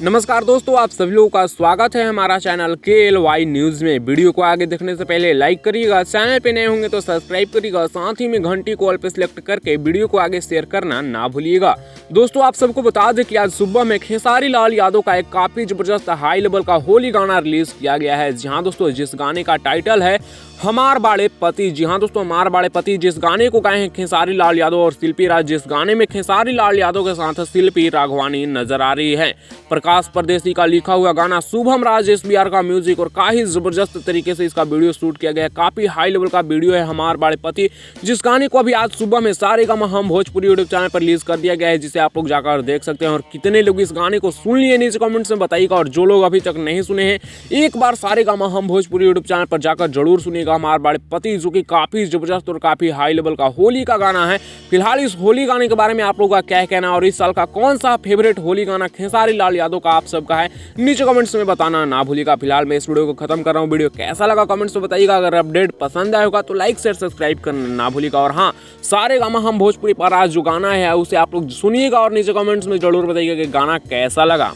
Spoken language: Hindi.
नमस्कार दोस्तों, आप सभी लोगों का स्वागत है हमारा चैनल KLY न्यूज़ में। वीडियो को आगे देखने से पहले लाइक करिएगा, चैनल पे नए होंगे तो सब्सक्राइब करिएगा, साथ ही में घंटी को ऑल पे सिलेक्ट करके वीडियो को आगे शेयर करना ना भूलिएगा। दोस्तों, आप सबको बता दें कि आज सुबह में खेसारी लाल यादव का एक काफ़ी ज़बरदस्त हाई लेवल का होली गाना रिलीज किया गया है। जी हाँ दोस्तों, जिस गाने का टाइटल है हमार बाड़े पति। जी हाँ दोस्तों, हमार बाड़े पति जिस गाने को गाए हैं खेसारी लाल यादव और शिल्पी राज, जिस गाने में खेसारी लाल यादव के साथ शिल्पी राघवानी नजर आ रही है। प्रकाश परदेसी का लिखा हुआ गाना, शुभम राज SBR का म्यूजिक और काफी जबरदस्त तरीके से इसका वीडियो शूट किया गया है। काफी हाई लेवल का वीडियो है हमार बाड़े पति, जिस गाने को अभी आज सुबह में सारेगामा हम भोजपुरी यूट्यूब चैनल पर रिलीज कर दिया गया है, जिसे आप लोग जाकर देख सकते हैं। और कितने लोग इस गाने को सुन लिए नीचे कमेंट्स में बताइएगा, और जो लोग अभी तक नहीं सुने हैं एक बार सारेगामा हम भोजपुरी यूट्यूब चैनल पर जाकर जरूर सुनिएगा हमार बाड़े पति, जो कि काफी जबरदस्त और काफी हाई लेवल का होली का गाना है। फिलहाल इस होली गाने के बारे में आप लोगों का क्या कहना और इस साल का कौन सा फेवरेट होली गाना खेसारी लाल यादव का आप सबका है, नीचे कमेंट्स में बताना ना भूलिएगा। फिलहाल मैं इस वीडियो को खत्म कर रहा हूँ। वीडियो कैसा लगा कमेंट्स में बताइएगा। अगर अपडेट पसंद आया होगा तो लाइक शेयर सब्सक्राइब करना ना भूलिएगा। और हाँ, सारेगामा हम भोजपुरी पर आज जो गाना है उसे आप लोग सुनिएगा और नीचे कमेंट्स में जरूर बताइएगा कि गाना कैसा लगा।